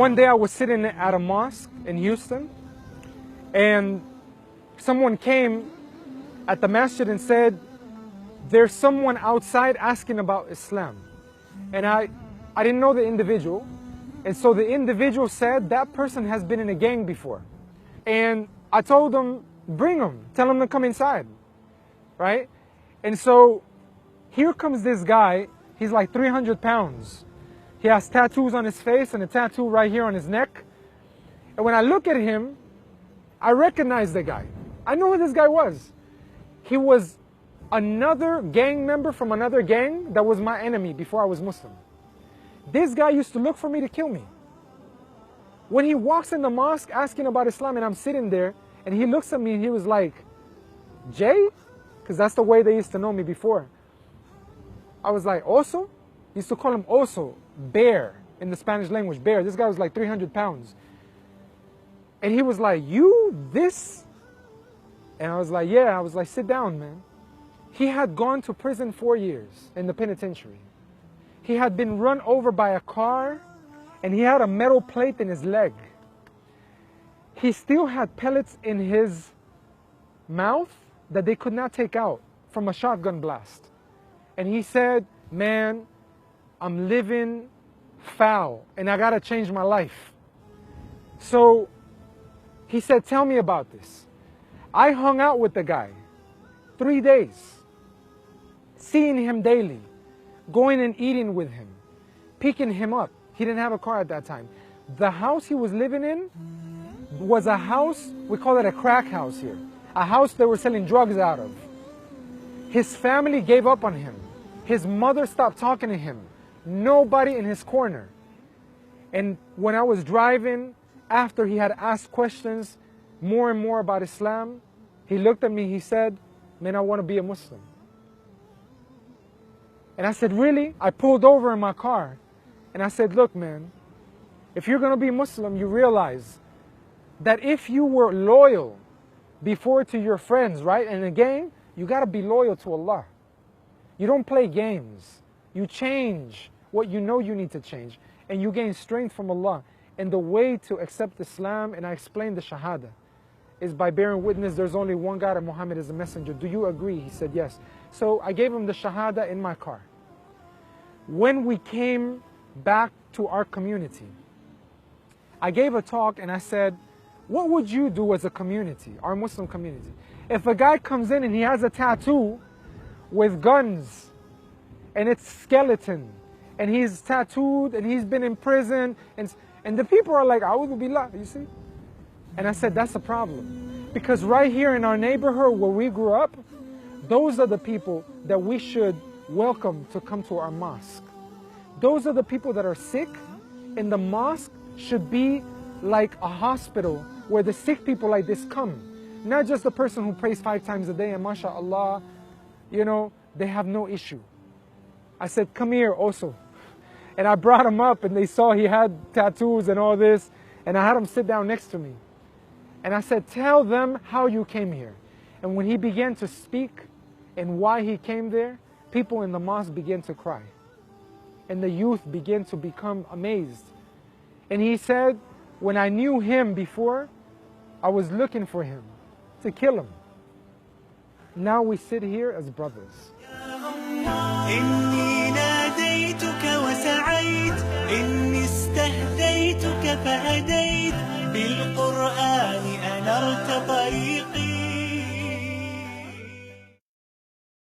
one day I was sitting at a mosque in Houston, and someone came at the masjid and said, there's someone outside asking about Islam. And I didn't know the individual. And so the individual said that person has been in a gang before. And I told him, bring him, tell him to come inside, right? And so here comes this guy, he's like 300 pounds. He has tattoos on his face and a tattoo right here on his neck. And when I look at him, I recognize the guy. I know who this guy was. He was another gang member from another gang that was my enemy before I was Muslim. This guy used to look for me to kill me. When he walks in the mosque asking about Islam and I'm sitting there and he looks at me and he was like, Jay? Because that's the way they used to know me before. I was like, Oso? Used to call him Oso, bear, in the Spanish language, bear. This guy was like 300 pounds. And he was like, you, this? And I was like, yeah. I was like, sit down, man. He had gone to prison 4 years in the penitentiary. He had been run over by a car and he had a metal plate in his leg. He still had pellets in his mouth that they could not take out from a shotgun blast. And he said, man, I'm living foul and I gotta change my life. So he said, tell me about this. I hung out with the guy 3 days, seeing him daily, going and eating with him, picking him up. He didn't have a car at that time. The house he was living in was a house, we call it a crack house here, a house they were selling drugs out of. His family gave up on him. His mother stopped talking to him. Nobody in his corner. And when I was driving, after he had asked questions more and more about Islam, he looked at me, he said, man, I want to be a Muslim. And I said, really? I pulled over in my car and I said, look, man, if you're going to be Muslim, you realize that if you were loyal before to your friends, right, and again, you got to be loyal to Allah. You don't play games. You change what you know you need to change, and you gain strength from Allah. And the way to accept Islam, and I explained the Shahada, is by bearing witness there's only one God and Muhammad is a messenger. Do you agree? He said yes. So I gave him the Shahada in my car. When we came back to our community, I gave a talk and I said, what would you do as a community, our Muslim community? If a guy comes in and he has a tattoo with guns and it's skeleton and he's tattooed and he's been in prison and the people are like, A'udhu Billah, you see? And I said, that's a problem. Because right here in our neighborhood where we grew up, those are the people that we should welcome to come to our mosque. Those are the people that are sick, and the mosque should be like a hospital where the sick people like this come. Not just the person who prays 5 times a day and mashallah, you know, they have no issue. I said, come here also. And I brought him up and they saw he had tattoos and all this, and I had him sit down next to me. And I said, tell them how you came here. And when he began to speak and why he came there, people in the mosque began to cry. And the youth began to become amazed. And he said, when I knew him before, I was looking for him to kill him. Now we sit here as brothers. إني ناديتك وسعيت إني استهديتك فهديت بالقرآن أنرت طريقي